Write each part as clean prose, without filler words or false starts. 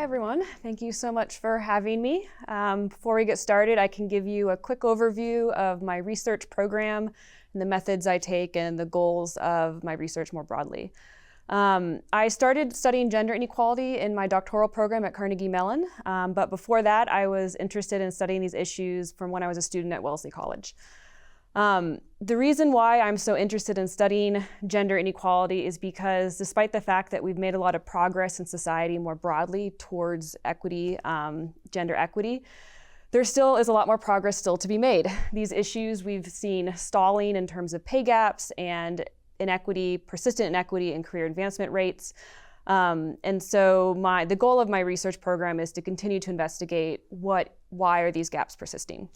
Hi everyone, thank you so much for having me. Before we get started, I can give you a quick overview of my research program and the methods I take and the goals of my research more broadly. I started studying gender inequality in my doctoral program at Carnegie Mellon, but before that I was interested in studying these issues from when I was a student at Wellesley College. The reason why I'm so interested in studying gender inequality is because despite the fact that we've made a lot of progress in society more broadly towards equity, gender equity, there still is a lot more progress still to be made. These issues we've seen stalling in terms of pay gaps and inequity, persistent inequity in career advancement rates. And so the goal of my research program is to continue to investigate why are these gaps persisting.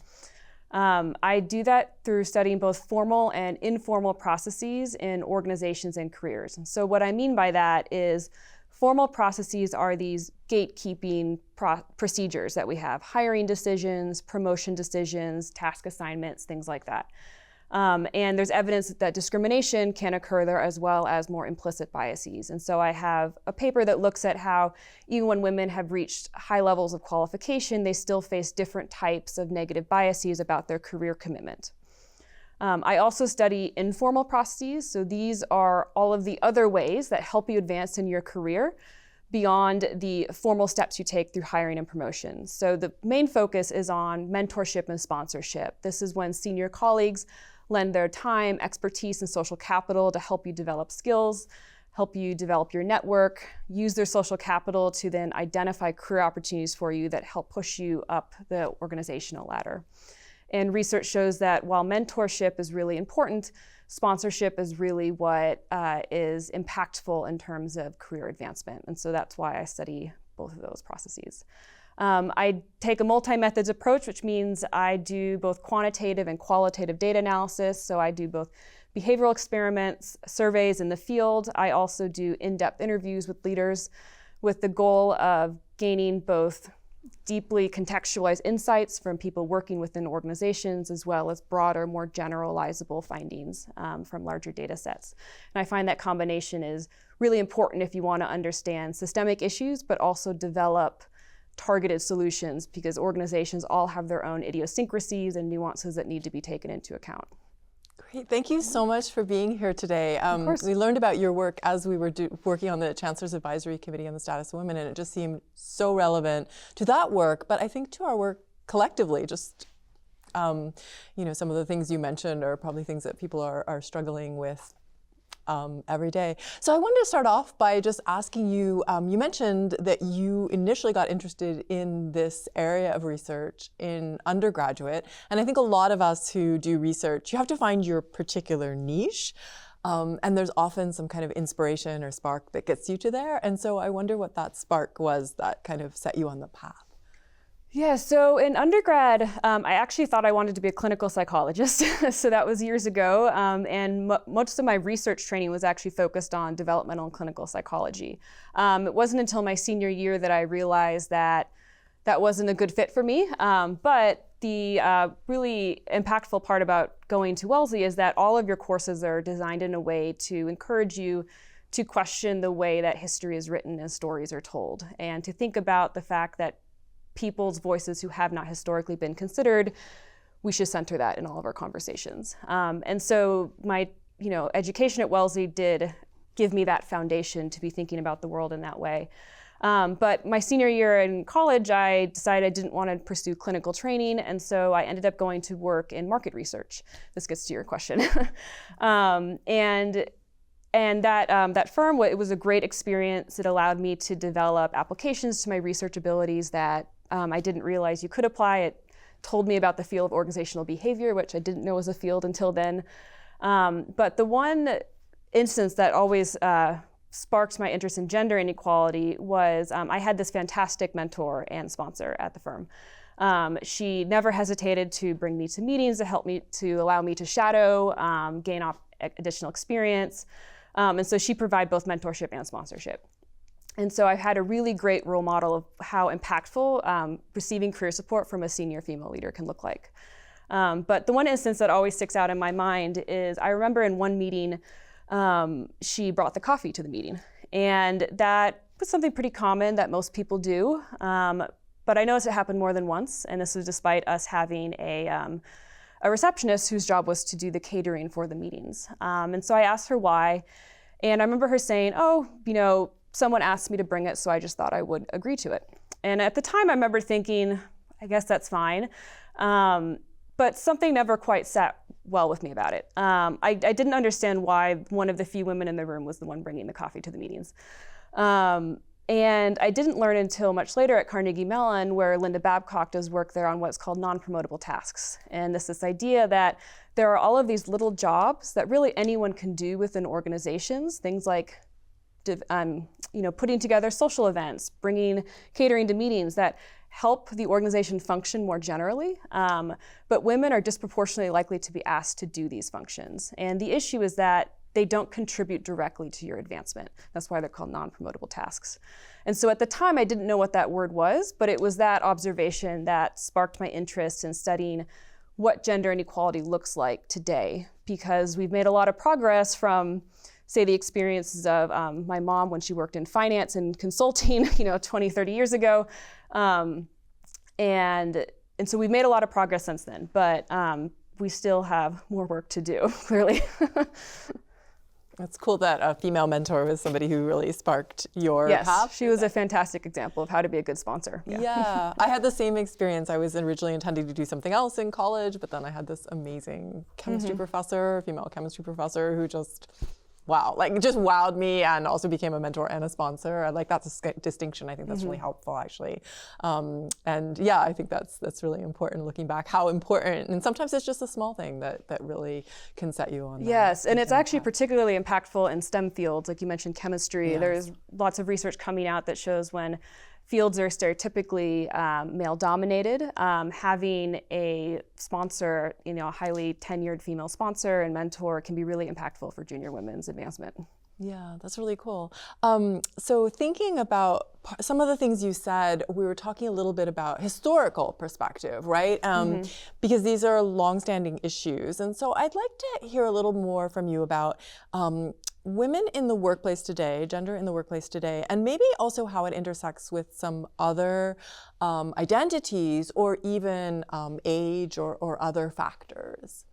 I do that through studying both formal and informal processes in organizations and careers. And so what I mean by that is formal processes are these gatekeeping procedures that we have, hiring decisions, promotion decisions, task assignments, things like that. And there's evidence that discrimination can occur there as well as more implicit biases. And so I have a paper that looks at how even when women have reached high levels of qualification, they still face different types of negative biases about their career commitment. I also study informal processes. So these are all of the other ways that help you advance in your career beyond the formal steps you take through hiring and promotion. So the main focus is on mentorship and sponsorship. This is when senior colleagues lend their time, expertise, and social capital to help you develop skills, help you develop your network, use their social capital to then identify career opportunities for you that help push you up the organizational ladder. And research shows that while mentorship is really important, sponsorship is really what is impactful in terms of career advancement. And so that's why I study both of those processes. I take a multi-methods approach, which means I do both quantitative and qualitative data analysis. So I do both behavioral experiments, surveys in the field. I also do in-depth interviews with leaders with the goal of gaining both deeply contextualized insights from people working within organizations, as well as broader, more generalizable findings from larger data sets. And I find that combination is really important if you want to understand systemic issues, but also develop targeted solutions, because organizations all have their own idiosyncrasies and nuances that need to be taken into account. Great, thank you so much for being here today. Of course. We learned about your work as we were working on the Chancellor's Advisory Committee on the Status of Women, and it just seemed so relevant to that work, but I think to our work collectively. Just some of the things you mentioned are probably things that people are struggling with every day. So I wanted to start off by just asking you, you mentioned that you initially got interested in this area of research in undergraduate, and I think a lot of us who do research, you have to find your particular niche, and there's often some kind of inspiration or spark that gets you to there, and so I wonder what that spark was that kind of set you on the path. Yeah, so in undergrad, I actually thought I wanted to be a clinical psychologist. So that was years ago. And most of my research training was actually focused on developmental and clinical psychology. It wasn't until my senior year that I realized that that wasn't a good fit for me. But the really impactful part about going to Wellesley is that all of your courses are designed in a way to encourage you to question the way that history is written and stories are told, and to think about the fact that people's voices who have not historically been considered, we should center that in all of our conversations. And so my education at Wellesley did give me that foundation to be thinking about the world in that way. But my senior year in college, I decided I didn't want to pursue clinical training, and so I ended up going to work in market research. This gets to your question. And that firm, it was a great experience. It allowed me to develop applications to my research abilities that I didn't realize you could apply. It told me about the field of organizational behavior, which I didn't know was a field until then. But the one instance that always sparked my interest in gender inequality was I had this fantastic mentor and sponsor at the firm. She never hesitated to bring me to meetings to allow me to shadow, gain additional experience. And so she provided both mentorship and sponsorship. And so I've had a really great role model of how impactful receiving career support from a senior female leader can look like. But the one instance that always sticks out in my mind is I remember in one meeting, she brought the coffee to the meeting. And that was something pretty common that most people do. But I noticed it happened more than once, and this was despite us having a receptionist whose job was to do the catering for the meetings. And so I asked her why, and I remember her saying, oh, someone asked me to bring it, so I just thought I would agree to it. And at the time, I remember thinking, I guess that's fine. But something never quite sat well with me about it. I didn't understand why one of the few women in the room was the one bringing the coffee to the meetings. And I didn't learn until much later at Carnegie Mellon, where Linda Babcock does work there on what's called non-promotable tasks. And this idea that there are all of these little jobs that really anyone can do within organizations, things like putting together social events, bringing catering to meetings that help the organization function more generally. But women are disproportionately likely to be asked to do these functions. And the issue is that they don't contribute directly to your advancement. That's why they're called non-promotable tasks. And so at the time, I didn't know what that word was, but it was that observation that sparked my interest in studying what gender inequality looks like today, because we've made a lot of progress from, say, the experiences of my mom when she worked in finance and consulting, 20, 30 years ago. And so we've made a lot of progress since then, but we still have more work to do, clearly. It's cool that a female mentor was somebody who really sparked your path. Yes, she was a fantastic example of how to be a good sponsor. Yeah, I had the same experience. I was originally intending to do something else in college, but then I had this amazing chemistry professor, female chemistry professor, who just wowed me and also became a mentor and a sponsor. That's a distinction. I think that's really helpful, actually. And yeah, I think that's really important looking back, how important, and sometimes it's just a small thing that really can set you on. Yes, and it's actually particularly impactful in STEM fields, like you mentioned chemistry. Yes. There's lots of research coming out that shows when fields are stereotypically male-dominated, having a sponsor, a highly tenured female sponsor and mentor can be really impactful for junior women's advancement. Yeah, that's really cool. So thinking about some of the things you said, we were talking a little bit about historical perspective, right? Because these are longstanding issues. And so I'd like to hear a little more from you about women in the workplace today, gender in the workplace today, and maybe also how it intersects with some other identities or even age or other factors.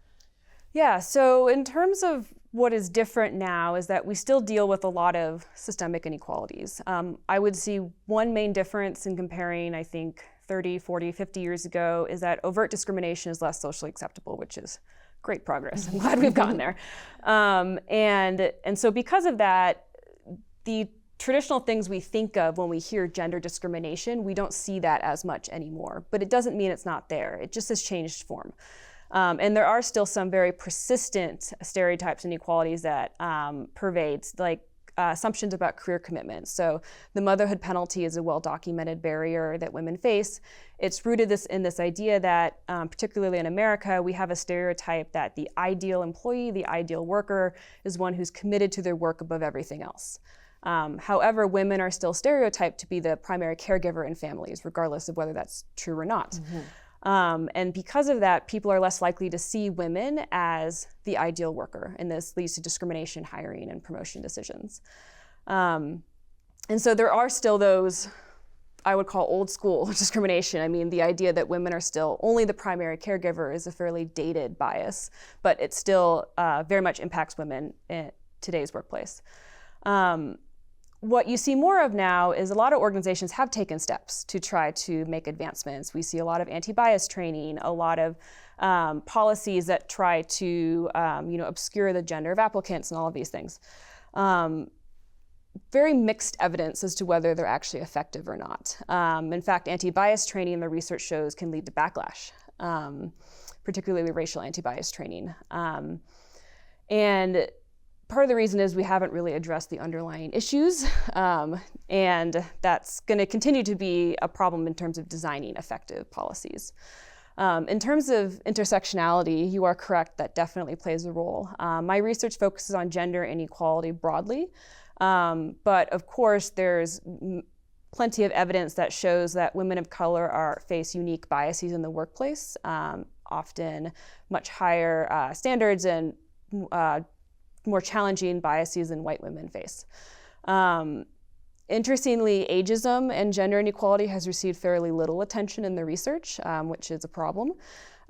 Yeah, so in terms of what is different now is that we still deal with a lot of systemic inequalities. I would see one main difference in comparing, I think, 30, 40, 50 years ago is that overt discrimination is less socially acceptable, which is great progress. I'm glad we've gotten there. And so because of that, the traditional things we think of when we hear gender discrimination, we don't see that as much anymore. But it doesn't mean it's not there. It just has changed form. And there are still some very persistent stereotypes and inequalities that pervade, like assumptions about career commitment. So the motherhood penalty is a well-documented barrier that women face. It's rooted in this idea that, particularly in America, we have a stereotype that the ideal employee, the ideal worker, is one who's committed to their work above everything else. However, women are still stereotyped to be the primary caregiver in families, regardless of whether that's true or not. And because of that, people are less likely to see women as the ideal worker, and this leads to discrimination, hiring, and promotion decisions. And so there are still those, I would call old school discrimination. I mean, the idea that women are still only the primary caregiver is a fairly dated bias, but it still very much impacts women in today's workplace. What you see more of now is a lot of organizations have taken steps to try to make advancements. We see a lot of anti-bias training, a lot of policies that try to obscure the gender of applicants and all of these things. Very mixed evidence as to whether they're actually effective or not. In fact, anti-bias training, the research shows, can lead to backlash, particularly racial anti-bias training. And part of the reason is we haven't really addressed the underlying issues, and that's going to continue to be a problem in terms of designing effective policies. In terms of intersectionality, you are correct, that definitely plays a role. My research focuses on gender inequality broadly, but of course there's plenty of evidence that shows that women of color face unique biases in the workplace, often much higher standards and more challenging biases than white women face. Interestingly, ageism and gender inequality has received fairly little attention in the research, which is a problem.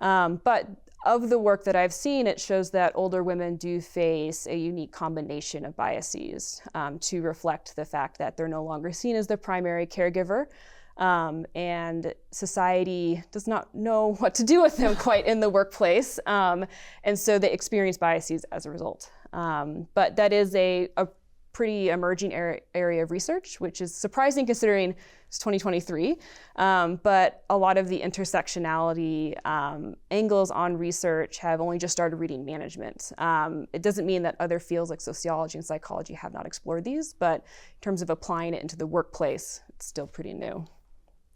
But of the work that I've seen, it shows that older women do face a unique combination of biases to reflect the fact that they're no longer seen as the primary caregiver, and society does not know what to do with them quite in the workplace, and so they experience biases as a result. But that is a pretty emerging area of research, which is surprising considering it's 2023. But a lot of the intersectionality angles on research have only just started reading management. It doesn't mean that other fields like sociology and psychology have not explored these, but in terms of applying it into the workplace, it's still pretty new.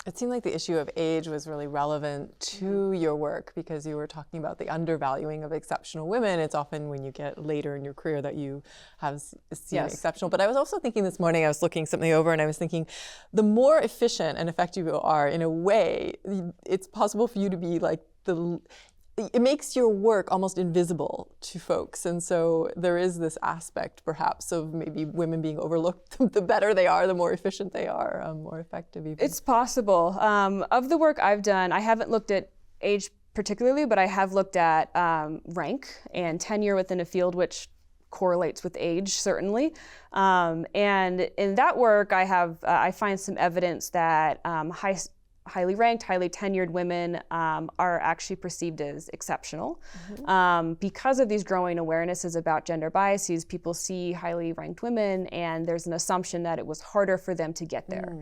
It seemed like the issue of age was really relevant to your work because you were talking about the undervaluing of exceptional women. It's often when you get later in your career that you have seen exceptional. But I was also thinking this morning, I was looking something over and I was thinking, the more efficient and effective you are, in a way, it's possible for you to be like it makes your work almost invisible to folks. And so there is this aspect perhaps of maybe women being overlooked. The better they are, the more efficient they are, more effective even. It's possible. Of the work I've done, I haven't looked at age particularly, but I have looked at rank and tenure within a field, which correlates with age, certainly. And in that work, I find some evidence that highly ranked, highly tenured women are actually perceived as exceptional. Because of these growing awarenesses about gender biases, people see highly ranked women and there's an assumption that it was harder for them to get there.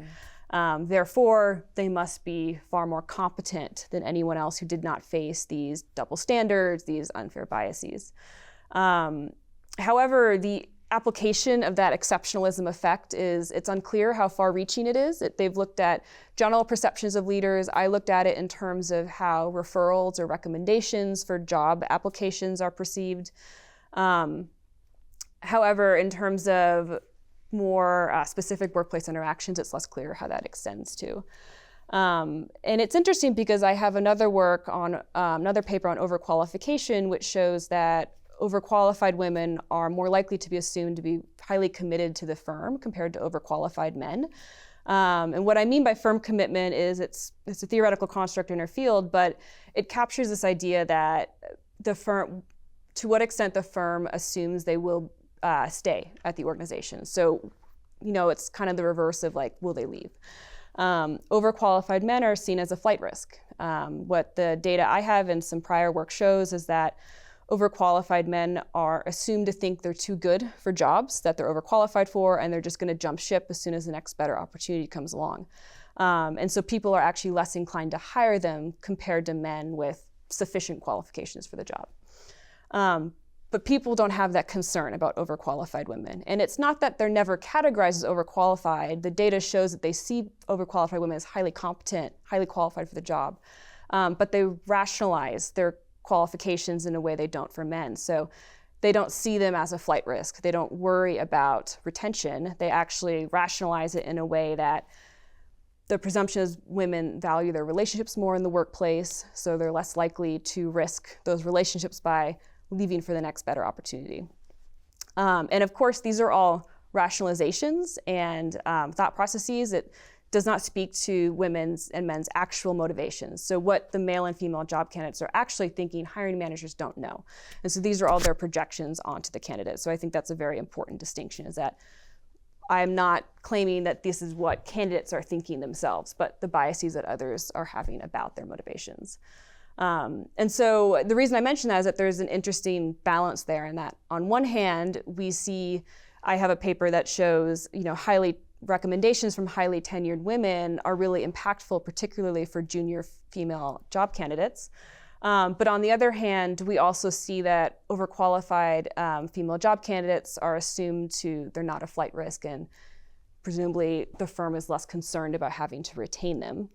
Therefore, they must be far more competent than anyone else who did not face these double standards, these unfair biases. However, the application of that exceptionalism effect it's unclear how far-reaching it is. They've looked at general perceptions of leaders. I looked at it in terms of how referrals or recommendations for job applications are perceived. However, in terms of more specific workplace interactions, it's less clear how that extends to. And it's interesting because I have another work on another paper on overqualification, which shows that overqualified women are more likely to be assumed to be highly committed to the firm compared to overqualified men. And what I mean by firm commitment is it's a theoretical construct in our field, but it captures this idea that the firm, to what extent the firm assumes they will stay at the organization. So, it's kind of the reverse of like, will they leave? Overqualified men are seen as a flight risk. What the data I have and some prior work shows is that overqualified men are assumed to think they're too good for jobs that they're overqualified for, and they're just going to jump ship as soon as the next better opportunity comes along. And so people are actually less inclined to hire them compared to men with sufficient qualifications for the job. But people don't have that concern about overqualified women. And it's not that they're never categorized as overqualified. The data shows that they see overqualified women as highly competent, highly qualified for the job. But they rationalize their qualifications in a way they don't for men. So they don't see them as a flight risk. They don't worry about retention. They actually rationalize it in a way that the presumption is women value their relationships more in the workplace, so they're less likely to risk those relationships by leaving for the next better opportunity. And of course, these are all rationalizations and thought processes. It does not speak to women's and men's actual motivations. So what the male and female job candidates are actually thinking, hiring managers don't know. And so these are all their projections onto the candidate. So I think that's a very important distinction, is that I'm not claiming that this is what candidates are thinking themselves, but the biases that others are having about their motivations. And so the reason I mention that is that there's an interesting balance there, in that on one hand, I have a paper that shows, recommendations from highly tenured women are really impactful, particularly for junior female job candidates. But on the other hand, we also see that overqualified female job candidates are assumed they're not a flight risk, and presumably the firm is less concerned about having to retain them.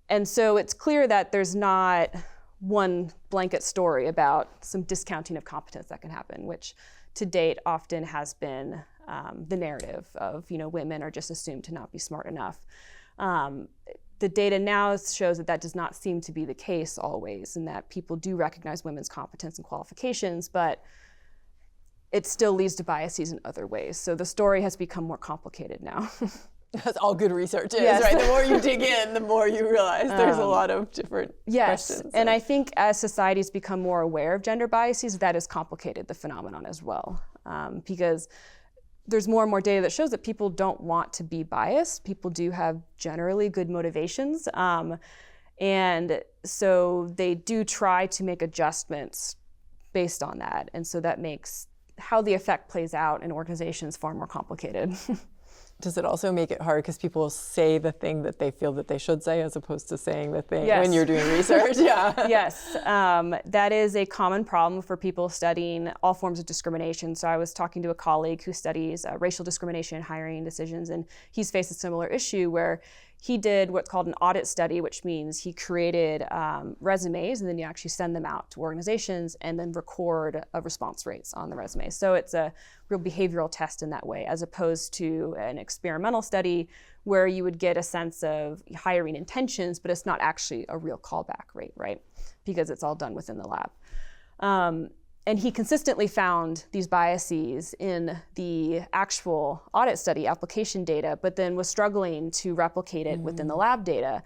And so it's clear that there's not one blanket story about some discounting of competence that can happen, which to date often has been the narrative of, women are just assumed to not be smart enough. The data now shows that does not seem to be the case always, and that people do recognize women's competence and qualifications, but it still leads to biases in other ways. So the story has become more complicated now. That's all good research is, Yes. right? The more you dig in, the more you realize there's a lot of different questions. And I think as societies become more aware of gender biases, that has complicated the phenomenon as well. Because there's more and more data that shows that people don't want to be biased. People do have generally good motivations. And so they do try to make adjustments based on that. And so that makes how the effect plays out in organizations far more complicated. Does it also make it hard because people say the thing that they feel that they should say as opposed to saying the thing Yes. when you're doing research? Yeah. Yes, that is a common problem for people studying all forms of discrimination. So I was talking to a colleague who studies racial discrimination in hiring decisions, and he's faced a similar issue where he did what's called an audit study, which means he created resumes, and then you actually send them out to organizations and then record response rates on the resumes. So it's a real behavioral test in that way, as opposed to an experimental study where you would get a sense of hiring intentions, but it's not actually a real callback rate, right? Because it's all done within the lab. And he consistently found these biases in the actual audit study application data, but then was struggling to replicate it within the lab data.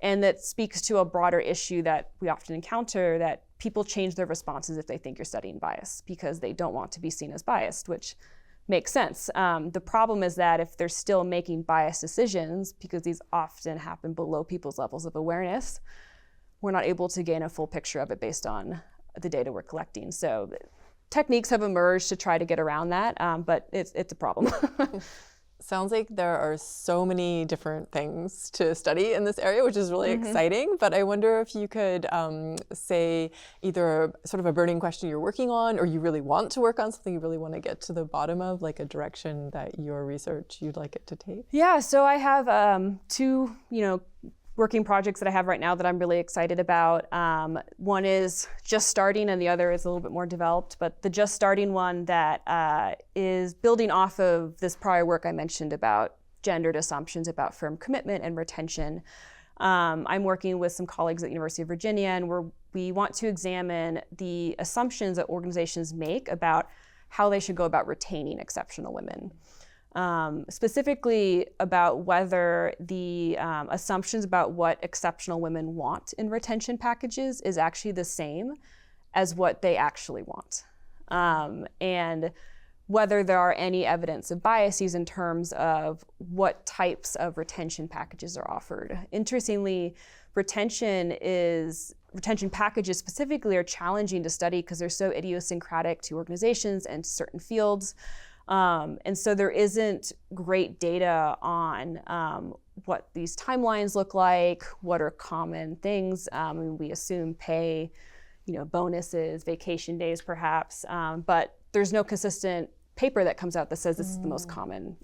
And that speaks to a broader issue that we often encounter, that people change their responses if they think you're studying bias because they don't want to be seen as biased, which makes sense. The problem is that if they're still making biased decisions, because these often happen below people's levels of awareness, we're not able to gain a full picture of it based on the data we're collecting. So techniques have emerged to try to get around that, but it's a problem. Sounds like there are so many different things to study in this area, which is really exciting. But I wonder if you could say either sort of a burning question you're working on, or you really want to work on something you really want to get to the bottom of, like a direction that your research you'd like it to take. Yeah, so I have two, working projects that I have right now that I'm really excited about. One is just starting and the other is a little bit more developed, but the just starting one that is building off of this prior work I mentioned about gendered assumptions about firm commitment and retention. I'm working with some colleagues at the University of Virginia, and we want to examine the assumptions that organizations make about how they should go about retaining exceptional women. Specifically about whether the assumptions about what exceptional women want in retention packages is actually the same as what they actually want. And whether there are any evidence of biases in terms of what types of retention packages are offered. Interestingly, retention packages specifically are challenging to study because they're so idiosyncratic to organizations and to certain fields. And so there isn't great data on what these timelines look like, what are common things. We assume pay, bonuses, vacation days perhaps, but there's no consistent paper that comes out that says this is the most common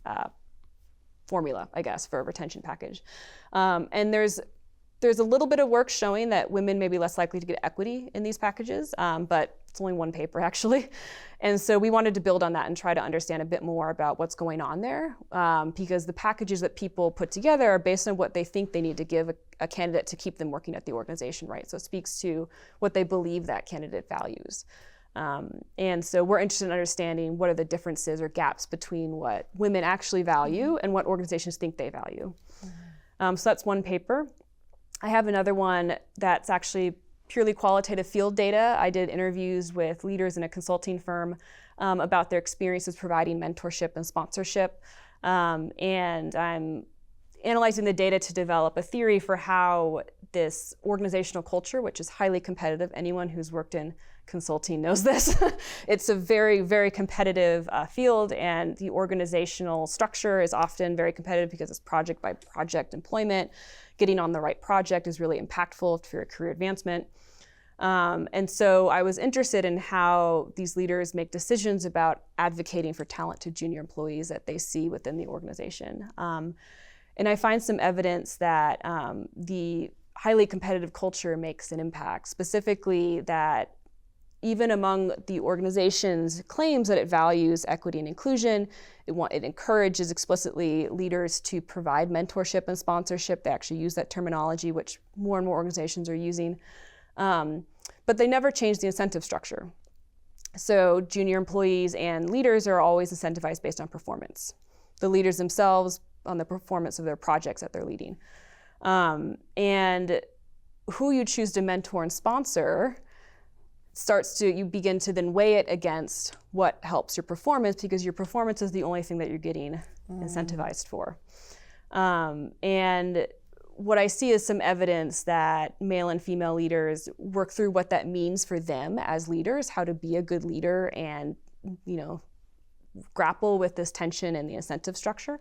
formula, I guess, for a retention package. And there's a little bit of work showing that women may be less likely to get equity in these packages, but it's only one paper actually. And so we wanted to build on that and try to understand a bit more about what's going on there, because the packages that people put together are based on what they think they need to give a candidate to keep them working at the organization, right? So it speaks to what they believe that candidate values. And so we're interested in understanding what are the differences or gaps between what women actually value and what organizations think they value. So that's one paper. I have another one that's actually purely qualitative field data. I did interviews with leaders in a consulting firm about their experiences providing mentorship and sponsorship. And I'm analyzing the data to develop a theory for how this organizational culture, which is highly competitive, anyone who's worked in consulting knows this. It's a very, very competitive field, and the organizational structure is often very competitive because it's project by project employment. Getting on the right project is really impactful for your career advancement. And so I was interested in how these leaders make decisions about advocating for talented junior employees that they see within the organization. And I find some evidence that the highly competitive culture makes an impact, specifically that even among the organization's claims that it values equity and inclusion, it encourages explicitly leaders to provide mentorship and sponsorship. They actually use that terminology, which more and more organizations are using. But they never change the incentive structure. So junior employees and leaders are always incentivized based on performance. The leaders themselves on the performance of their projects that they're leading. And who you choose to mentor and sponsor you begin to then weigh it against what helps your performance, because your performance is the only thing that you're getting incentivized for. And what I see is some evidence that male and female leaders work through what that means for them as leaders, how to be a good leader and, grapple with this tension in the incentive structure.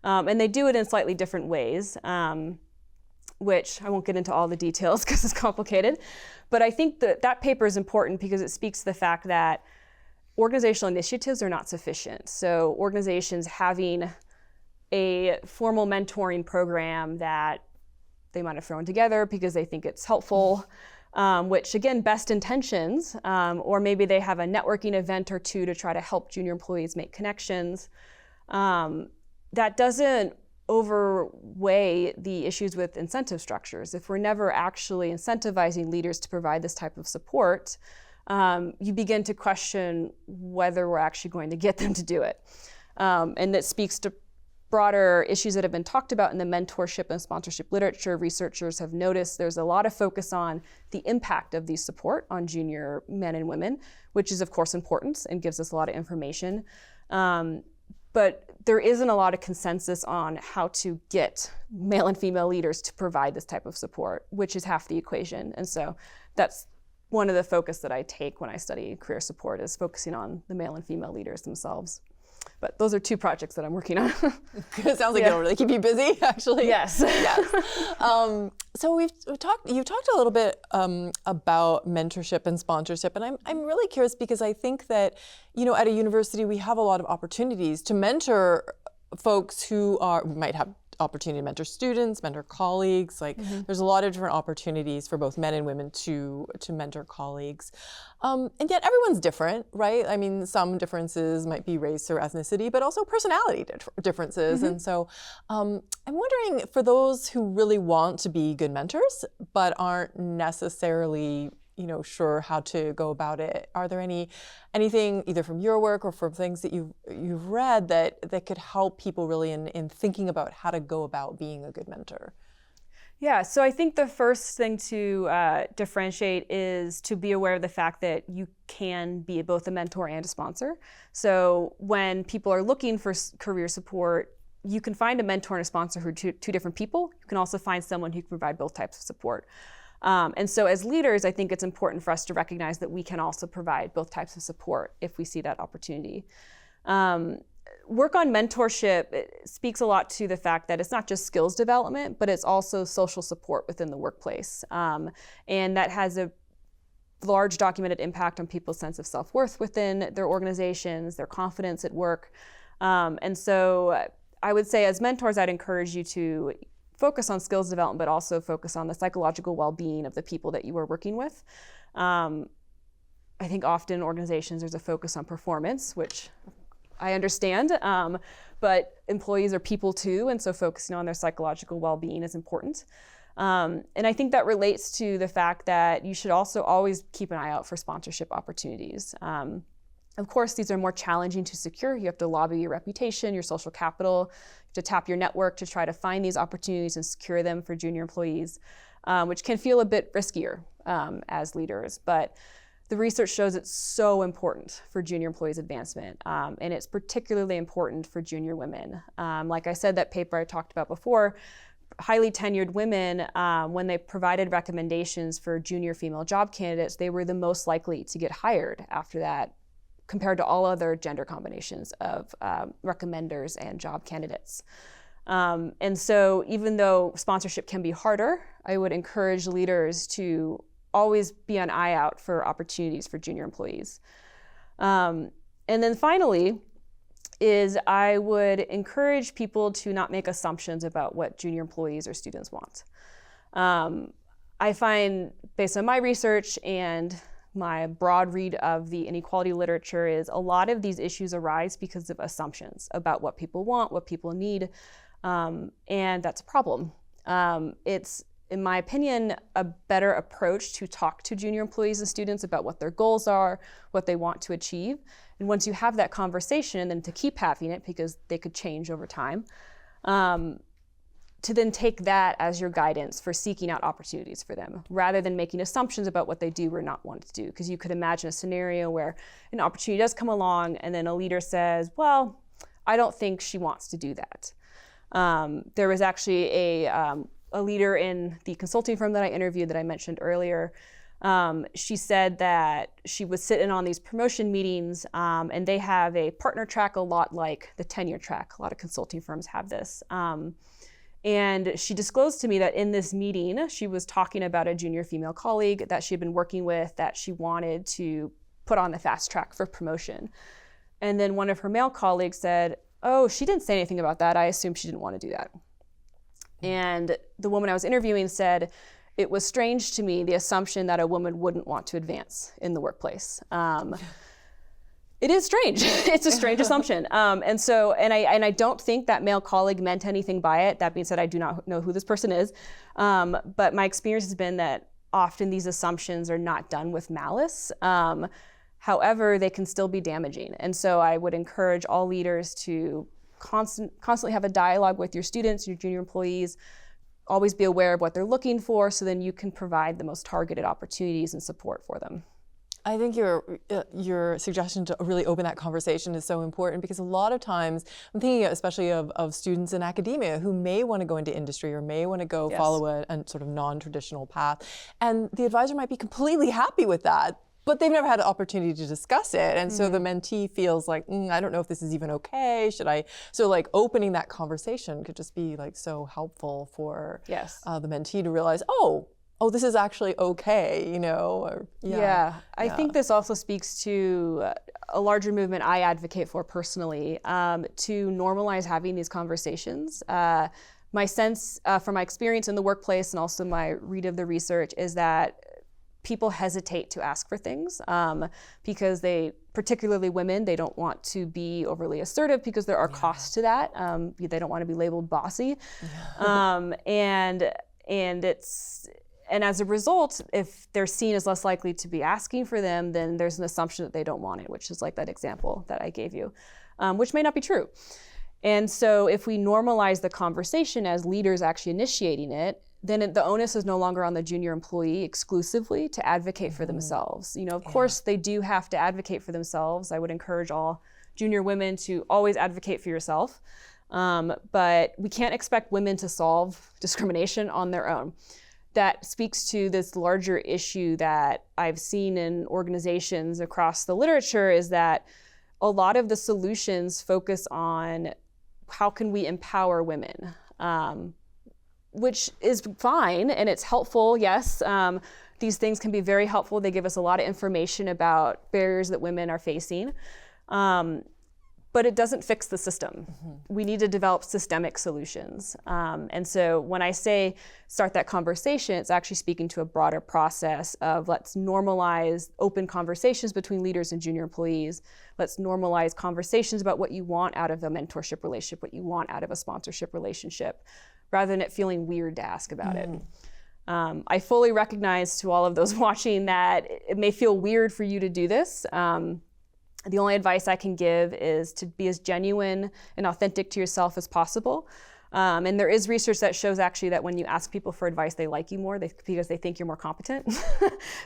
And they do it in slightly different ways, which I won't get into all the details because it's complicated. But I think that paper is important because it speaks to the fact that organizational initiatives are not sufficient. So organizations having a formal mentoring program that they might have thrown together because they think it's helpful, which again, best intentions, or maybe they have a networking event or two to try to help junior employees make connections. That doesn't overweigh the issues with incentive structures. If we're never actually incentivizing leaders to provide this type of support, you begin to question whether we're actually going to get them to do it. And that speaks to broader issues that have been talked about in the mentorship and sponsorship literature. Researchers have noticed there's a lot of focus on the impact of these support on junior men and women, which is of course important and gives us a lot of information. But there isn't a lot of consensus on how to get male and female leaders to provide this type of support, which is half the equation. And so that's one of the focus that I take when I study career support, is focusing on the male and female leaders themselves. But those are two projects that I'm working on. It sounds like it'll really keep you busy, actually. Yes. Yes. So you've talked a little bit about mentorship and sponsorship, and I'm really curious because I think that, at a university we have a lot of opportunities to mentor folks who might have opportunity to mentor students, mentor colleagues. There's a lot of different opportunities for both men and women to mentor colleagues. And yet everyone's different, right? I mean, some differences might be race or ethnicity, but also personality differences. And so I'm wondering, for those who really want to be good mentors, but aren't necessarily sure how to go about it, are there anything either from your work or from things that you've read that could help people really in thinking about how to go about being a good mentor? Yeah, so I think the first thing to differentiate is to be aware of the fact that you can be both a mentor and a sponsor. So when people are looking for career support, you can find a mentor and a sponsor who are two different people. You can also find someone who can provide both types of support. And so as leaders, I think it's important for us to recognize that we can also provide both types of support if we see that opportunity. Work on mentorship speaks a lot to the fact that it's not just skills development, but it's also social support within the workplace. And that has a large documented impact on people's sense of self-worth within their organizations, their confidence at work. And so I would say as mentors, I'd encourage you to focus on skills development, but also focus on the psychological well-being of the people that you are working with. I think often in organizations there's a focus on performance, which I understand, but employees are people too, and so focusing on their psychological well-being is important. And I think that relates to the fact that you should also always keep an eye out for sponsorship opportunities. Of course, these are more challenging to secure. You have to lobby your reputation, your social capital, to tap your network to try to find these opportunities and secure them for junior employees, which can feel a bit riskier as leaders. But the research shows it's so important for junior employees' advancement, and it's particularly important for junior women. Like I said, that paper I talked about before, highly tenured women, when they provided recommendations for junior female job candidates, they were the most likely to get hired after that, compared to all other gender combinations of recommenders and job candidates. And so even though sponsorship can be harder, I would encourage leaders to always be on eye out for opportunities for junior employees. And then finally, I would encourage people to not make assumptions about what junior employees or students want. I find, based on my research and my broad read of the inequality literature, is a lot of these issues arise because of assumptions about what people want, what people need, and that's a problem. It's in my opinion, a better approach to talk to junior employees and students about what their goals are, what they want to achieve. And once you have that conversation, and then to keep having it because they could change over time, to then take that as your guidance for seeking out opportunities for them, rather than making assumptions about what they do or not want to do. Because you could imagine a scenario where an opportunity does come along and then a leader says, well, I don't think she wants to do that. There was actually a leader in the consulting firm that I interviewed that I mentioned earlier. She said that she would sit in on these promotion meetings, and they have a partner track a lot like the tenure track. A lot of consulting firms have this. And she disclosed to me that in this meeting, she was talking about a junior female colleague that she had been working with that she wanted to put on the fast track for promotion. And then one of her male colleagues said, oh, she didn't say anything about that. I assumed she didn't want to do that. And the woman I was interviewing said, it was strange to me, the assumption that a woman wouldn't want to advance in the workplace. It is strange. It's a strange assumption. And I don't think that male colleague meant anything by it. That being said, I do not know who this person is. But my experience has been that often these assumptions are not done with malice. However, they can still be damaging. And so I would encourage all leaders to constantly have a dialogue with your students, your junior employees, always be aware of what they're looking for so then you can provide the most targeted opportunities and support for them. I think your suggestion to really open that conversation is so important, because a lot of times I'm thinking especially of students in academia who may want to go into industry or may want to go follow a sort of non-traditional path, and the advisor might be completely happy with that, but they've never had an opportunity to discuss it, and so the mentee feels like, I don't know if this is even okay, should I? So like opening that conversation could just be like so helpful for the mentee to realize, oh, this is actually okay, you know? Or, I think this also speaks to a larger movement I advocate for personally, to normalize having these conversations. My sense from my experience in the workplace and also my read of the research is that people hesitate to ask for things because particularly women, they don't want to be overly assertive because there are costs to that. They don't want to be labeled bossy. And as a result, if they're seen as less likely to be asking for them, then there's an assumption that they don't want it, which is like that example that I gave you, which may not be true. And so if we normalize the conversation as leaders actually initiating it, then the onus is no longer on the junior employee exclusively to advocate for themselves. You know, of course, they do have to advocate for themselves. I would encourage all junior women to always advocate for yourself. But we can't expect women to solve discrimination on their own. That speaks to this larger issue that I've seen in organizations across the literature, is that a lot of the solutions focus on how can we empower women, which is fine and it's helpful, yes. These things can be very helpful. They give us a lot of information about barriers that women are facing. But it doesn't fix the system. We need to develop systemic solutions. And so when I say start that conversation, it's actually speaking to a broader process of let's normalize open conversations between leaders and junior employees. Let's normalize conversations about what you want out of a mentorship relationship, what you want out of a sponsorship relationship, rather than it feeling weird to ask about it. I fully recognize to all of those watching that it may feel weird for you to do this. The only advice I can give is to be as genuine and authentic to yourself as possible. And there is research that shows actually that when you ask people for advice, they like you more because they think you're more competent.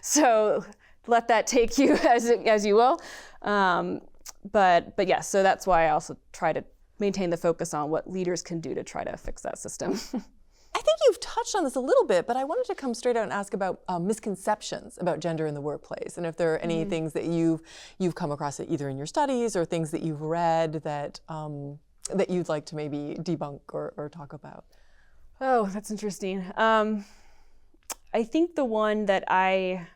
So let that take you as you will. But yes, so that's why I also try to maintain the focus on what leaders can do to try to fix that system. I think you've touched on this a little bit, but I wanted to come straight out and ask about misconceptions about gender in the workplace, and if there are any things that you've come across either in your studies or things that you've read that that you'd like to maybe debunk or talk about. Oh, that's interesting. I think the one that I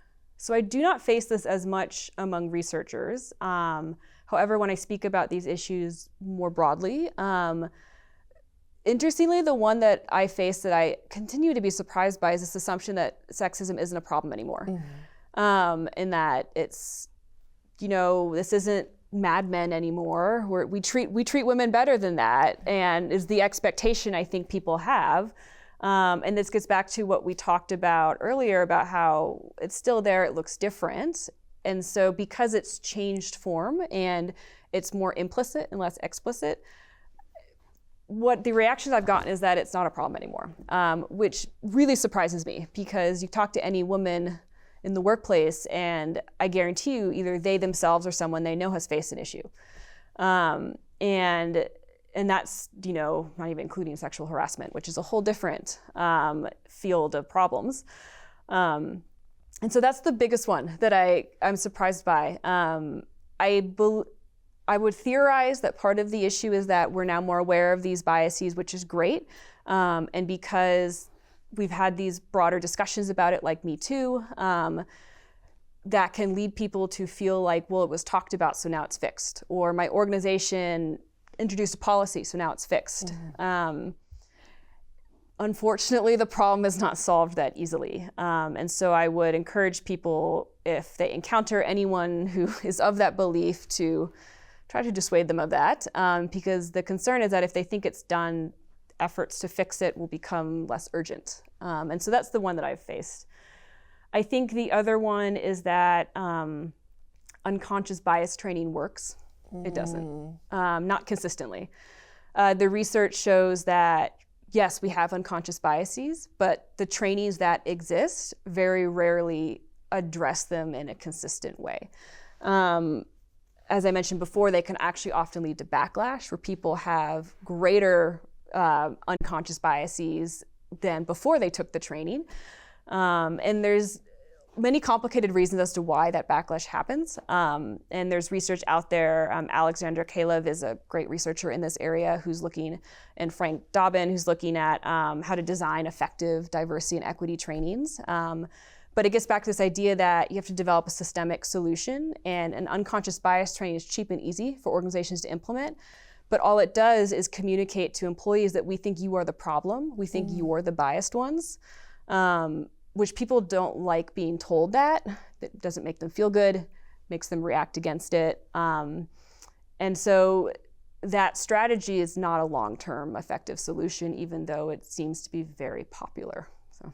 do not face this as much among researchers. However, when I speak about these issues more broadly, interestingly, the one that I face that I continue to be surprised by is this assumption that sexism isn't a problem anymore. In that it's, this isn't Mad Men anymore. We treat women better than that, and is the expectation I think people have. And this gets back to what we talked about earlier about how it's still there, it looks different. And so because it's changed form and it's more implicit and less explicit, what the reactions I've gotten is that it's not a problem anymore, which really surprises me, because you talk to any woman in the workplace and I guarantee you either they themselves or someone they know has faced an issue. And that's, not even including sexual harassment, which is a whole different field of problems. And so that's the biggest one that I'm surprised by. I would theorize that part of the issue is that we're now more aware of these biases, which is great. And because we've had these broader discussions about it, like Me Too, that can lead people to feel like, well, it was talked about, so now it's fixed. Or my organization introduced a policy, so now it's fixed. Unfortunately, the problem is not solved that easily. And so I would encourage people, if they encounter anyone who is of that belief, to try to dissuade them of that, because the concern is that if they think it's done, efforts to fix it will become less urgent. And so that's the one that I've faced. I think the other one is that unconscious bias training works. It doesn't, not consistently. The research shows that, yes, we have unconscious biases, but the trainings that exist very rarely address them in a consistent way. As I mentioned before, they can actually often lead to backlash, where people have greater unconscious biases than before they took the training. And there's many complicated reasons as to why that backlash happens. And there's research out there. Alexandra Kalev is a great researcher in this area and Frank Dobbin, who's looking at how to design effective diversity and equity trainings. But it gets back to this idea that you have to develop a systemic solution, and an unconscious bias training is cheap and easy for organizations to implement. But all it does is communicate to employees that we think you are the problem, we think you're the biased ones, which people don't like being told that. It doesn't make them feel good, makes them react against it. And so that strategy is not a long-term effective solution, even though it seems to be very popular. So.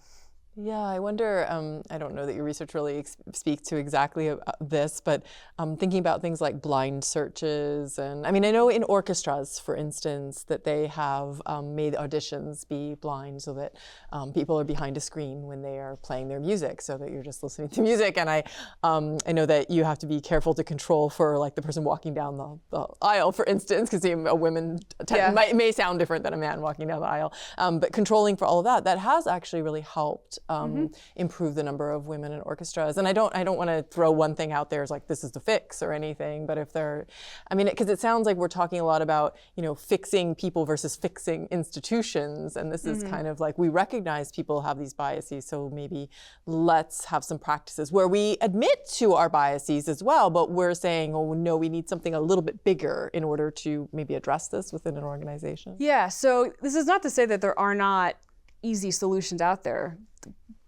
Yeah, I wonder, I don't know that your research really speaks to exactly this, but thinking about things like blind searches. And I mean, I know in orchestras, for instance, that they have made auditions be blind so that people are behind a screen when they are playing their music, so that you're just listening to music. And I know that you have to be careful to control for like the person walking down the aisle, for instance, because a woman may sound different than a man walking down the aisle. But controlling for all of that has actually really helped improve the number of women in orchestras. And I don't want to throw one thing out there as like this is the fix or anything, but because it sounds like we're talking a lot about, fixing people versus fixing institutions, and this is kind of like we recognize people have these biases, so maybe let's have some practices where we admit to our biases as well, but we're saying, oh no, we need something a little bit bigger in order to maybe address this within an organization. Yeah, so this is not to say that there are not easy solutions out there.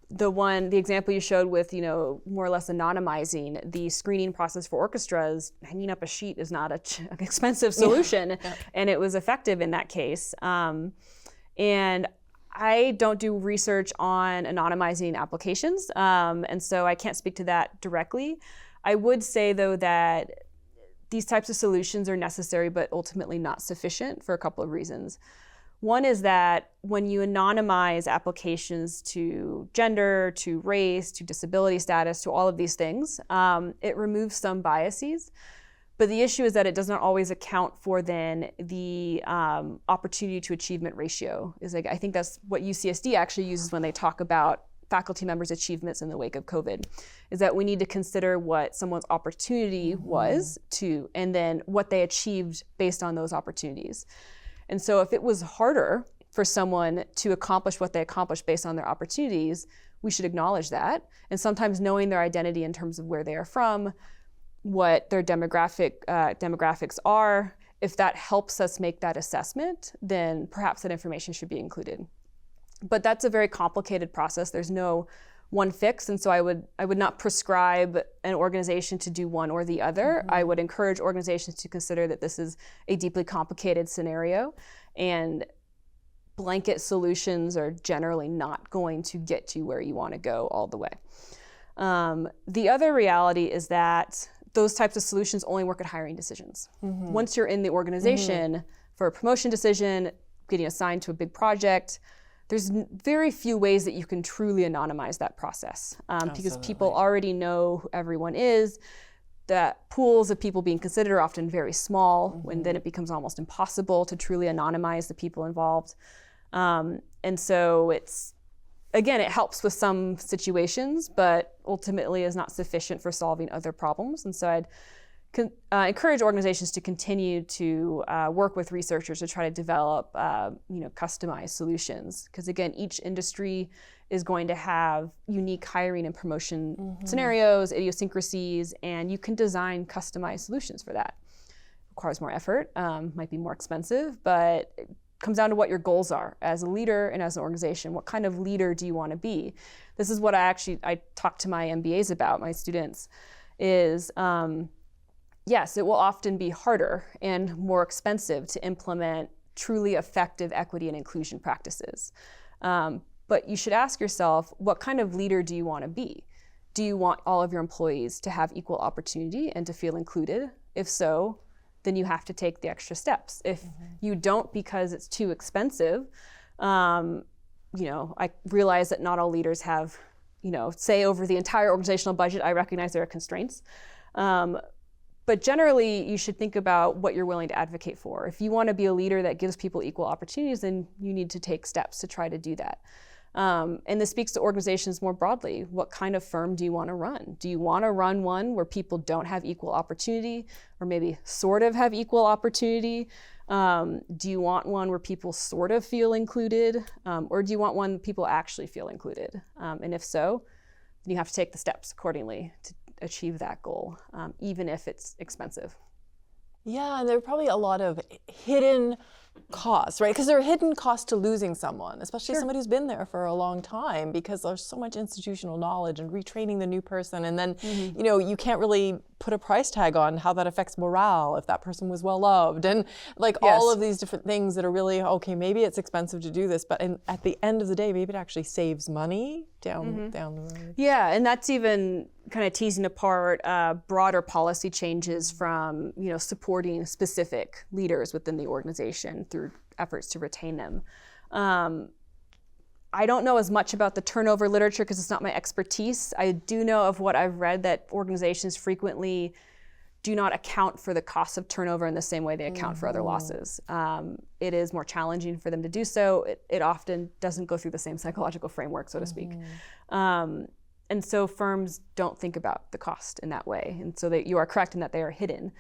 The example you showed with, more or less anonymizing the screening process for orchestras, hanging up a sheet is not an expensive solution, and it was effective in that case. And I don't do research on anonymizing applications, and so I can't speak to that directly. I would say, though, that these types of solutions are necessary, but ultimately not sufficient for a couple of reasons. One is that when you anonymize applications to gender, to race, to disability status, to all of these things, it removes some biases. But the issue is that it does not always account for then the opportunity to achievement ratio. I think that's what UCSD actually uses when they talk about faculty members' achievements in the wake of COVID, is that we need to consider what someone's opportunity was and then what they achieved based on those opportunities. And so if it was harder for someone to accomplish what they accomplished based on their opportunities, we should acknowledge that. And sometimes knowing their identity in terms of where they are from, what their demographics are, if that helps us make that assessment, then perhaps that information should be included. But that's a very complicated process. There's no one fix, and so I would not prescribe an organization to do one or the other. I would encourage organizations to consider that this is a deeply complicated scenario, and blanket solutions are generally not going to get you where you want to go all the way. The other reality is that those types of solutions only work at hiring decisions. Once you're in the organization for a promotion decision, getting assigned to a big project, there's very few ways that you can truly anonymize that process because people already know who everyone is. The pools of people being considered are often very small, and then it becomes almost impossible to truly anonymize the people involved. And so it's, again, it helps with some situations, but ultimately is not sufficient for solving other problems. And so I'd encourage organizations to continue to work with researchers to try to develop customized solutions. Because again, each industry is going to have unique hiring and promotion scenarios, idiosyncrasies, and you can design customized solutions for that. It requires more effort, might be more expensive, but it comes down to what your goals are as a leader and as an organization. What kind of leader do you want to be? This is what I talk to my MBAs about, my students, is yes, it will often be harder and more expensive to implement truly effective equity and inclusion practices. But you should ask yourself, what kind of leader do you want to be? Do you want all of your employees to have equal opportunity and to feel included? If so, then you have to take the extra steps. If you don't because it's too expensive, I realize that not all leaders have, say over the entire organizational budget. I recognize there are constraints. But generally, you should think about what you're willing to advocate for. If you want to be a leader that gives people equal opportunities, then you need to take steps to try to do that. And this speaks to organizations more broadly. What kind of firm do you want to run? Do you want to run one where people don't have equal opportunity, or maybe sort of have equal opportunity? Do you want one where people sort of feel included? Or do you want one people actually feel included? And if so, then you have to take the steps accordingly to achieve that goal, even if it's expensive. Yeah, and there are probably a lot of hidden costs, right? Because there are hidden costs to losing someone, especially somebody who's been there for a long time, because there's so much institutional knowledge and retraining the new person. And then, you can't really put a price tag on how that affects morale if that person was well loved. And all of these different things that are really, okay, maybe it's expensive to do this, but at the end of the day, maybe it actually saves money down the road. Yeah, and that's even kind of teasing apart broader policy changes from, supporting specific leaders within the organization through efforts to retain them. I don't know as much about the turnover literature because it's not my expertise. I do know of what I've read that organizations frequently do not account for the cost of turnover in the same way they account for other losses. It is more challenging for them to do so. It often doesn't go through the same psychological framework, so to speak. And so firms don't think about the cost in that way. And so you are correct in that they are hidden.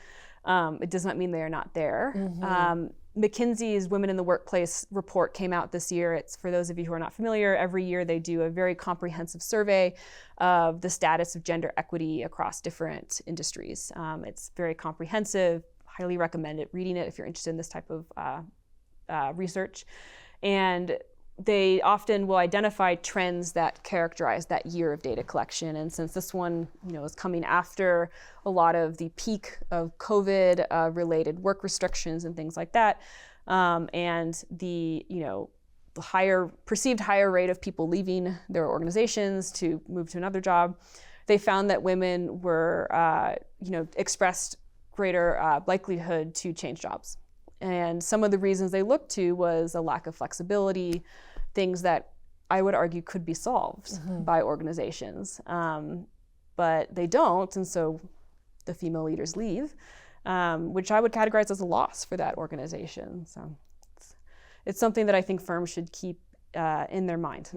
It does not mean they are not there. McKinsey's Women in the Workplace report came out this year. It's, for those of you who are not familiar, every year they do a very comprehensive survey of the status of gender equity across different industries. It's very comprehensive, highly recommend reading it if you're interested in this type of research. And they often will identify trends that characterize that year of data collection. And since this one, is coming after a lot of the peak of COVID related work restrictions and things like that, and the perceived higher rate of people leaving their organizations to move to another job, they found that women were, expressed greater likelihood to change jobs. And some of the reasons they looked to was a lack of flexibility, things that I would argue could be solved by organizations, but they don't, and so the female leaders leave, which I would categorize as a loss for that organization. So it's something that I think firms should keep in their mind.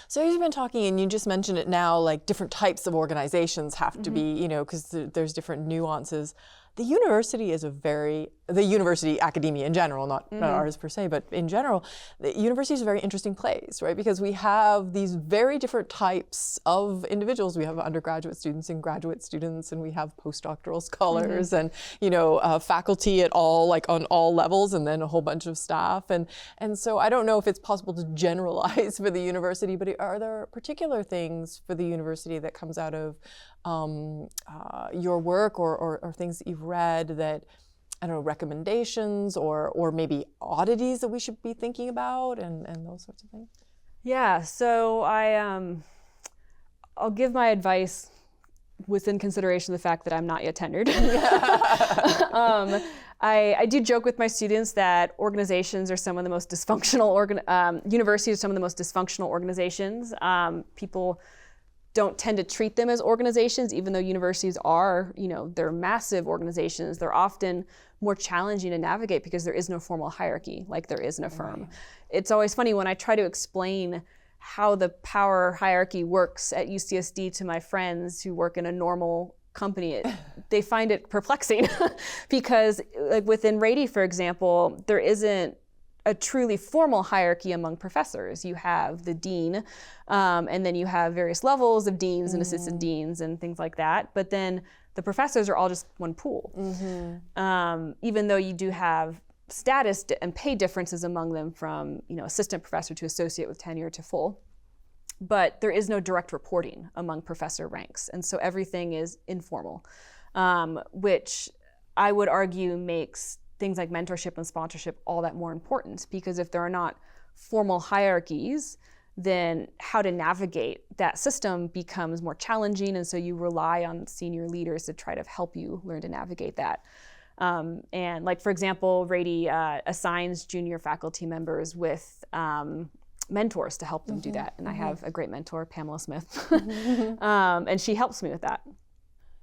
So you've been talking, and you just mentioned it now, like different types of organizations have to be, because there's different nuances. The university is the university academia in general, not ours per se, but in general, the university is a very interesting place, right? Because we have these very different types of individuals. We have undergraduate students and graduate students, and we have postdoctoral scholars and, faculty at all, on all levels, and then a whole bunch of staff. And so I don't know if it's possible to generalize for the university, but are there particular things for the university that comes out of your work or things that you've read that I don't know, recommendations or maybe oddities that we should be thinking about and those sorts of things? Yeah, so I'll give my advice within consideration of the fact that I'm not yet tenured. I do joke with my students that organizations are some of the most dysfunctional, universities are some of the most dysfunctional organizations. People don't tend to treat them as organizations, even though universities are, they're massive organizations. They're often more challenging to navigate because there is no formal hierarchy like there is in a firm. Right. It's always funny when I try to explain how the power hierarchy works at UCSD to my friends who work in a normal company, they find it perplexing because like within Rady, for example, there isn't a truly formal hierarchy among professors. You have the dean, and then you have various levels of deans and assistant deans and things like that. But then the professors are all just one pool. Even though you do have status and pay differences among them from assistant professor to associate with tenure to full. But there is no direct reporting among professor ranks. And so everything is informal, which I would argue makes things like mentorship and sponsorship all that more important, because if there are not formal hierarchies, then how to navigate that system becomes more challenging. And so you rely on senior leaders to try to help you learn to navigate that. And like, for example, Rady assigns junior faculty members with mentors to help them do that. And I have a great mentor, Pamela Smith, and she helps me with that.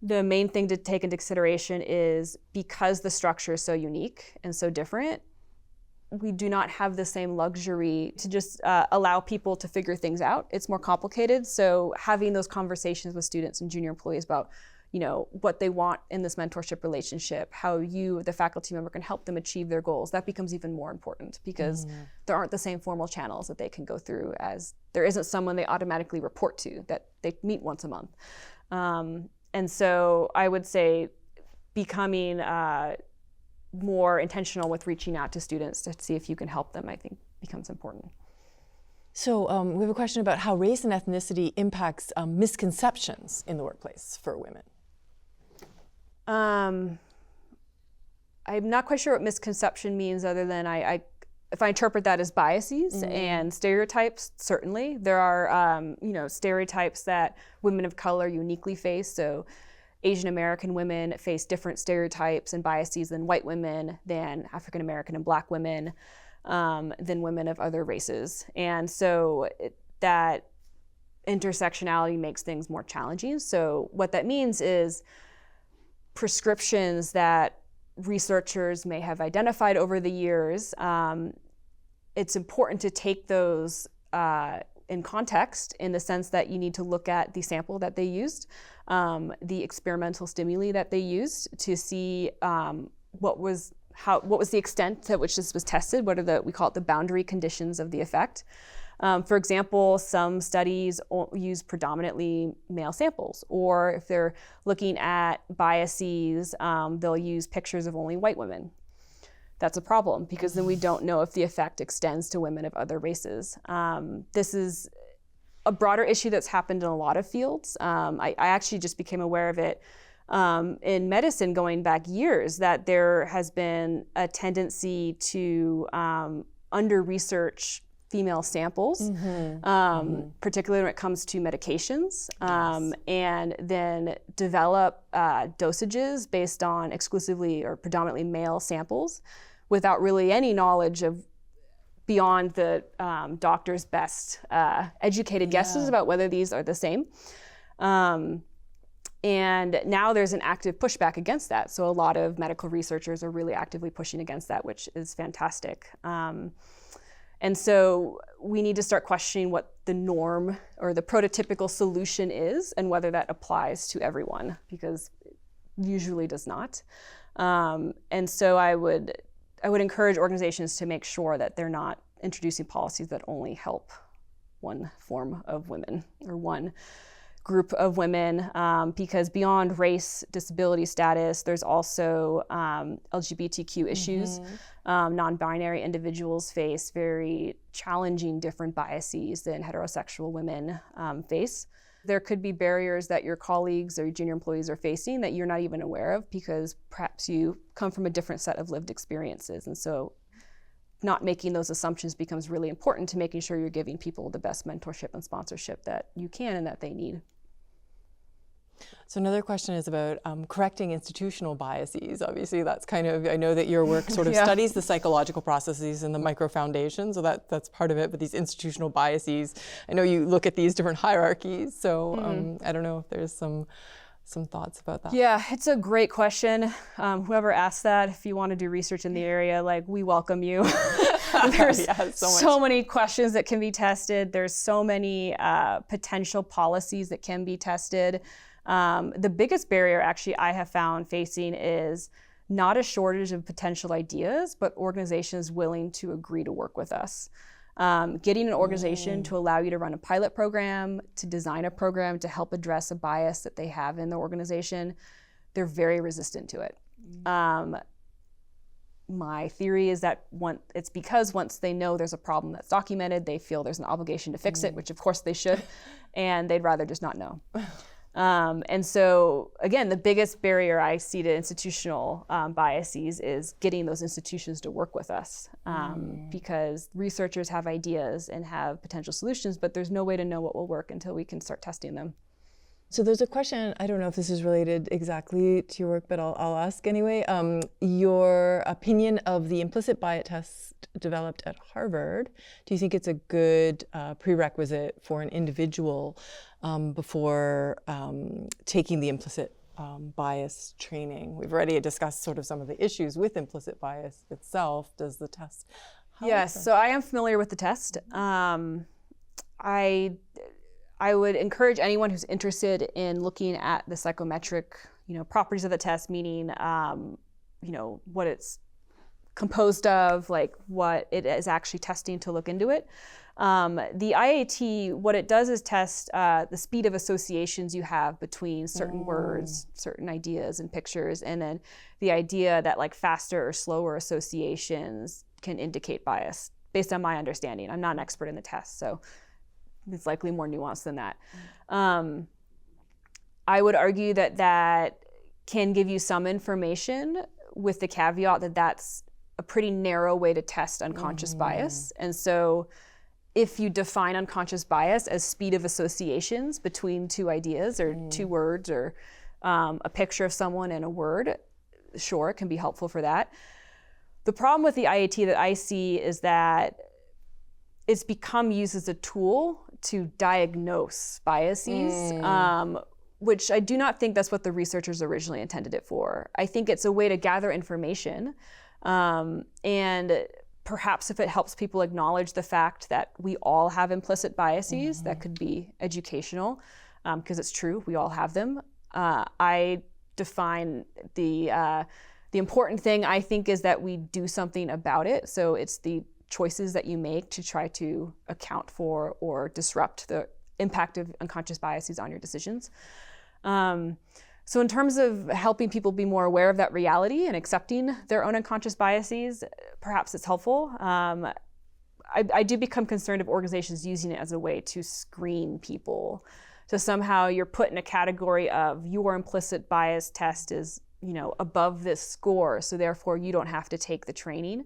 The main thing to take into consideration is because the structure is so unique and so different, we do not have the same luxury to just allow people to figure things out. It's more complicated. So having those conversations with students and junior employees about what they want in this mentorship relationship, how you, the faculty member, can help them achieve their goals, that becomes even more important because there aren't the same formal channels that they can go through, as there isn't someone they automatically report to that they meet once a month. And so I would say becoming more intentional with reaching out to students to see if you can help them, I think, becomes important. So we have a question about how race and ethnicity impacts misconceptions in the workplace for women. I'm not quite sure what misconception means, other than if I interpret that as biases and stereotypes. Certainly there are stereotypes that women of color uniquely face. So Asian American women face different stereotypes and biases than white women, than African American and Black women, than women of other races. And so that intersectionality makes things more challenging. So what that means is prescriptions that researchers may have identified over the years, it's important to take those in context, in the sense that you need to look at the sample that they used, the experimental stimuli that they used, to see what was the extent to which this was tested. What are we call it the boundary conditions of the effect. For example, some studies use predominantly male samples, or if they're looking at biases, they'll use pictures of only white women. That's a problem, because then we don't know if the effect extends to women of other races. This is a broader issue that's happened in a lot of fields. I actually just became aware of it in medicine going back years, that there has been a tendency to under-research female samples, particularly when it comes to medications, and then develop dosages based on exclusively or predominantly male samples without really any knowledge of beyond the doctor's best educated guesses about whether these are the same. And now there's an active pushback against that. So a lot of medical researchers are really actively pushing against that, which is fantastic. And so we need to start questioning what the norm or the prototypical solution is, and whether that applies to everyone, because it usually does not. And so I would encourage organizations to make sure that they're not introducing policies that only help one form of women or one group of women, because beyond race, disability status, there's also LGBTQ issues. Non-binary individuals face very challenging different biases than heterosexual women face. There could be barriers that your colleagues or your junior employees are facing that you're not even aware of because perhaps you come from a different set of lived experiences. And so not making those assumptions becomes really important to making sure you're giving people the best mentorship and sponsorship that you can and that they need. So another question is about correcting institutional biases. Obviously, that's kind of, I know that your work sort of studies the psychological processes in the micro foundation, so that's part of it, but these institutional biases, I know you look at these different hierarchies, so I don't know if there's some thoughts about that. Yeah, it's a great question. Whoever asked that, if you want to do research in the area, like, we welcome you. There's so many questions that can be tested. There's so many potential policies that can be tested. The biggest barrier actually I have found facing is not a shortage of potential ideas, but organizations willing to agree to work with us. Getting an organization to allow you to run a pilot program, to design a program to help address a bias that they have in the organization, they're very resistant to it. My theory is that it's because once they know there's a problem that's documented, they feel there's an obligation to fix it, which of course they should, and they'd rather just not know. And so, again, the biggest barrier I see to institutional biases is getting those institutions to work with us, because researchers have ideas and have potential solutions, but there's no way to know what will work until we can start testing them. So there's a question, I don't know if this is related exactly to your work, but I'll ask anyway. Your opinion of the implicit bias test developed at Harvard, do you think it's a good prerequisite for an individual before taking the implicit bias training? We've already discussed sort of some of the issues with implicit bias itself. Does the test help? Yes, so I am familiar with the test. I would encourage anyone who's interested in looking at the psychometric, properties of the test, meaning, what it's composed of, like what it is actually testing, to look into it. The IAT, what it does is test the speed of associations you have between certain words, certain ideas and pictures, and then the idea that like faster or slower associations can indicate bias, based on my understanding. I'm not an expert in the test, so it's likely more nuanced than that. I would argue that can give you some information, with the caveat that that's a pretty narrow way to test unconscious bias. And so if you define unconscious bias as speed of associations between two ideas or two words, or a picture of someone and a word, sure, it can be helpful for that. The problem with the IAT that I see is that it's become used as a tool to diagnose biases, which I do not think that's what the researchers originally intended it for. I think it's a way to gather information, and perhaps if it helps people acknowledge the fact that we all have implicit biases, that could be educational, because it's true, we all have them. I define the important thing, I think, is that we do something about it. So it's the choices that you make to try to account for or disrupt the impact of unconscious biases on your decisions. So in terms of helping people be more aware of that reality and accepting their own unconscious biases, perhaps it's helpful. I do become concerned of organizations using it as a way to screen people. So somehow you're put in a category of your implicit bias test is, above this score, so therefore you don't have to take the training.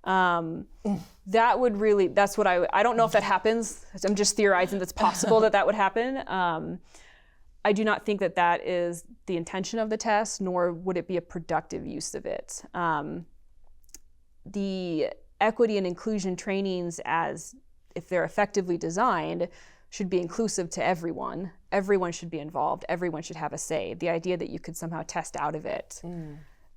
That would really, that's what I don't know if that happens. I'm just theorizing that's possible that would happen. I do not think that is the intention of the test, nor would it be a productive use of it. The equity and inclusion trainings, as if they're effectively designed, should be inclusive to everyone. Everyone should be involved. Everyone should have a say. The idea that you could somehow test out of it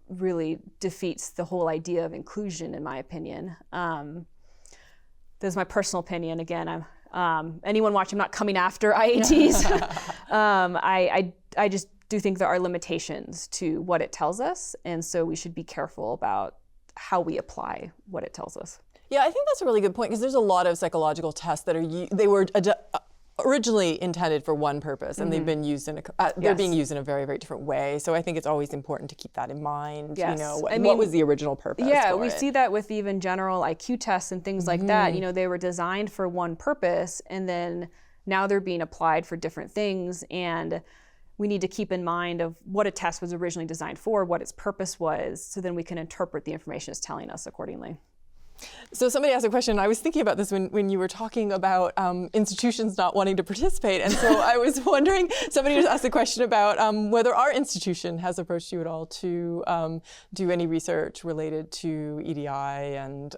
really defeats the whole idea of inclusion, in my opinion. That's my personal opinion. Again, anyone watching, I'm not coming after IATs. I just do think there are limitations to what it tells us, and so we should be careful about how we apply what it tells us. Yeah, I think that's a really good point, because there's a lot of psychological tests that they were originally intended for one purpose, and they've been used they're being used in a very, very different way. So I think it's always important to keep that in mind. Yes. What was the original purpose? Yeah, we see that with even general IQ tests and things like that. They were designed for one purpose, and then now they're being applied for different things, and we need to keep in mind of what a test was originally designed for, what its purpose was, so then we can interpret the information it's telling us accordingly. So somebody asked a question. I was thinking about this when you were talking about institutions not wanting to participate. And so I was wondering, somebody just asked a question about whether our institution has approached you at all to do any research related to EDI and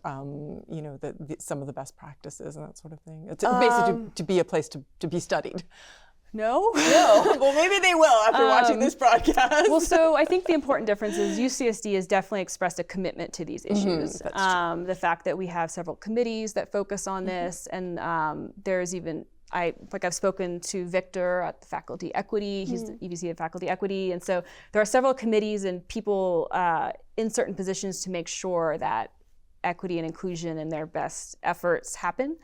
some of the best practices and that sort of thing. It's basically to be a place to be studied. No? No. Well, maybe they will after watching this broadcast. Well, so I think the important difference is UCSD has definitely expressed a commitment to these issues. That's true. The fact that we have several committees that focus on this, and there's even, I've spoken to Victor at the Faculty Equity, he's the EVC of Faculty Equity, and so there are several committees and people in certain positions to make sure that equity and inclusion and their best efforts happen.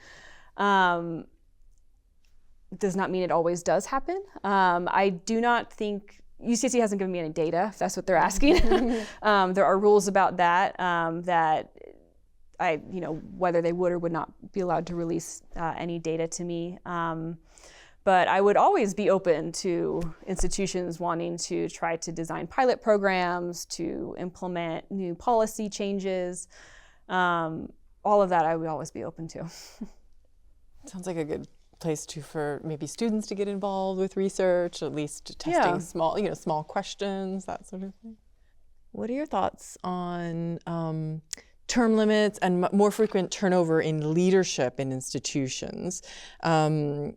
Does not mean it always does happen. I do not think, UCSD hasn't given me any data, if that's what they're asking. There are rules about that, that whether they would or would not be allowed to release any data to me. But I would always be open to institutions wanting to try to design pilot programs, to implement new policy changes. All of that I would always be open to. Sounds like a good place for maybe students to get involved with research, at least testing small questions, that sort of thing. What are your thoughts on term limits and more frequent turnover in leadership in institutions? And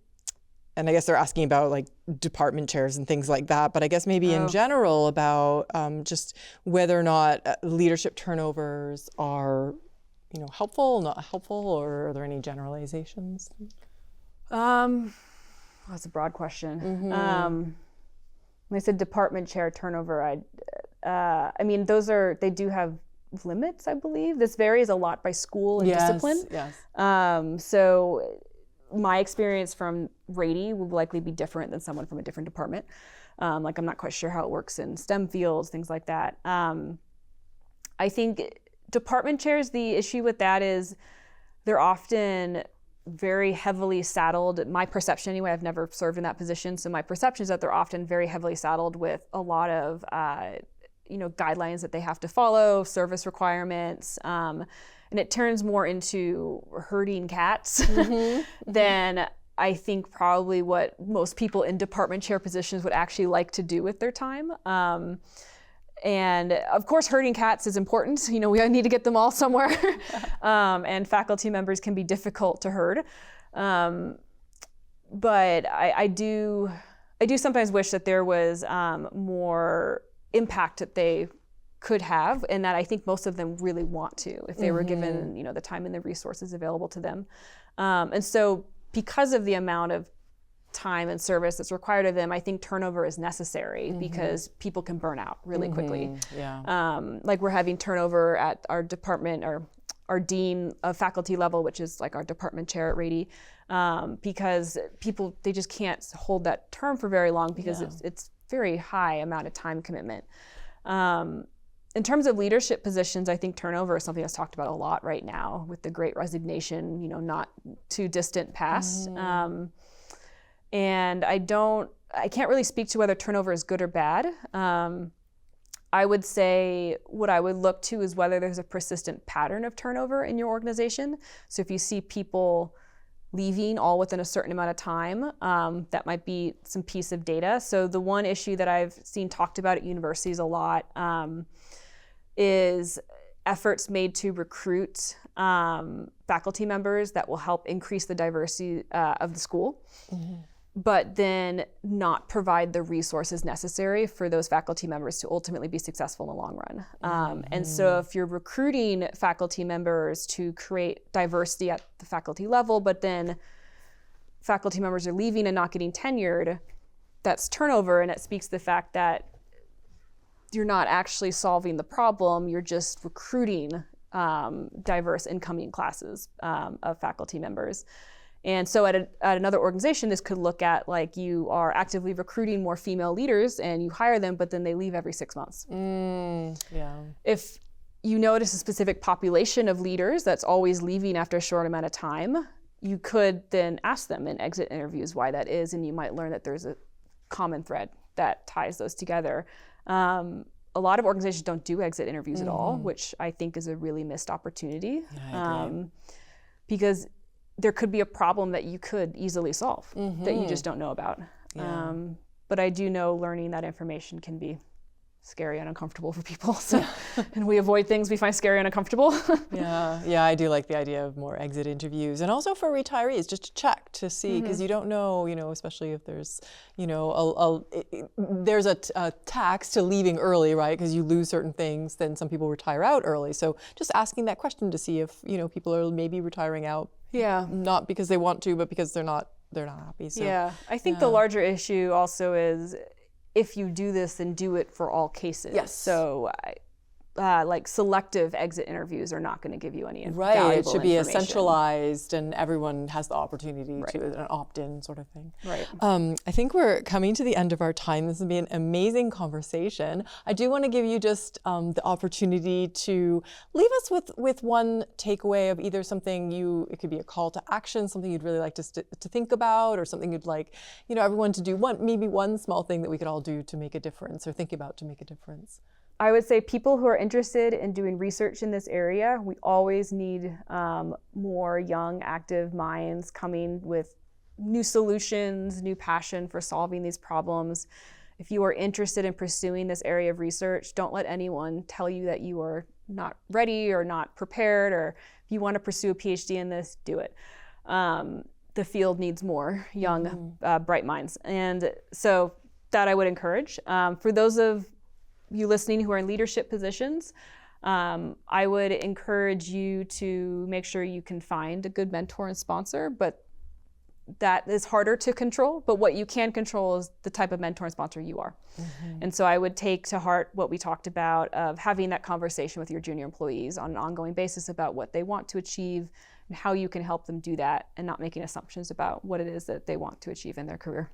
I guess they're asking about like department chairs and things like that, but I guess maybe in general about just whether or not leadership turnovers are helpful, not helpful, or are there any generalizations? That's a broad question. When I said department chair turnover, they do have limits, I believe. This varies a lot by school and discipline. Yes. So my experience from Rady will likely be different than someone from a different department. I'm not quite sure how it works in STEM fields, things like that. I think department chairs, the issue with that is they're often very heavily saddled. My perception anyway, I've never served in that position, so my perception is that they're often very heavily saddled with a lot of guidelines that they have to follow, service requirements, and it turns more into herding cats than I think probably what most people in department chair positions would actually like to do with their time. And of course, herding cats is important. We need to get them all somewhere. And faculty members can be difficult to herd. But I do sometimes wish that there was more impact that they could have, and that I think most of them really want to, if they were given the time and the resources available to them. And so because of the amount of time and service that's required of them, I think turnover is necessary because people can burn out really quickly. We're having turnover at our department, or our dean of faculty level, which is like our department chair at Rady, because people, they just can't hold that term for very long because it's very high amount of time commitment. In terms of leadership positions, I think turnover is something that's talked about a lot right now with the Great Resignation, not too distant past. And I can't really speak to whether turnover is good or bad. I would say what I would look to is whether there's a persistent pattern of turnover in your organization. So if you see people leaving all within a certain amount of time, that might be some piece of data. So the one issue that I've seen talked about at universities a lot is efforts made to recruit faculty members that will help increase the diversity of the school. But then not provide the resources necessary for those faculty members to ultimately be successful in the long run. And so if you're recruiting faculty members to create diversity at the faculty level, but then faculty members are leaving and not getting tenured, that's turnover, and it speaks to the fact that you're not actually solving the problem, you're just recruiting diverse incoming classes of faculty members. And so at another organization, this could look at like you are actively recruiting more female leaders and you hire them, but then they leave every 6 months. If you notice a specific population of leaders that's always leaving after a short amount of time, you could then ask them in exit interviews why that is, and you might learn that there's a common thread that ties those together. A lot of organizations don't do exit interviews at all, which I think is a really missed opportunity. Yeah, I agree. Because there could be a problem that you could easily solve that you just don't know about. Yeah. But I do know learning that information can be scary and uncomfortable for people. So, and we avoid things we find scary and uncomfortable. Yeah, I do like the idea of more exit interviews, and also for retirees, just to check to see, because you don't know, especially if there's, there's a tax to leaving early, right? Because you lose certain things, then some people retire out early. So just asking that question to see if, people are maybe retiring out, not because they want to, but because they're not happy. So, yeah, I think the larger issue also is, if you do this, then do it for all cases. Yes. So, like selective exit interviews are not going to give you any right. valuable It should be a information. centralized, and everyone has the opportunity to an opt-in sort of thing. Right. I think we're coming to the end of our time. This has been an amazing conversation. I do want to give you just the opportunity to leave us with one takeaway of either something it could be a call to action, something you'd really like to think about, or something you'd like, everyone to do. Maybe one small thing that we could all do to make a difference, or think about to make a difference. I would say people who are interested in doing research in this area, we always need more young, active minds coming with new solutions, new passion for solving these problems. If you are interested in pursuing this area of research, don't let anyone tell you that you are not ready or not prepared, or if you want to pursue a PhD in this, do it. The field needs more young, bright minds. And so that I would encourage. For those of you listening who are in leadership positions, I would encourage you to make sure you can find a good mentor and sponsor, but that is harder to control. But what you can control is the type of mentor and sponsor you are. And so I would take to heart what we talked about of having that conversation with your junior employees on an ongoing basis about what they want to achieve and how you can help them do that, and not making assumptions about what it is that they want to achieve in their career.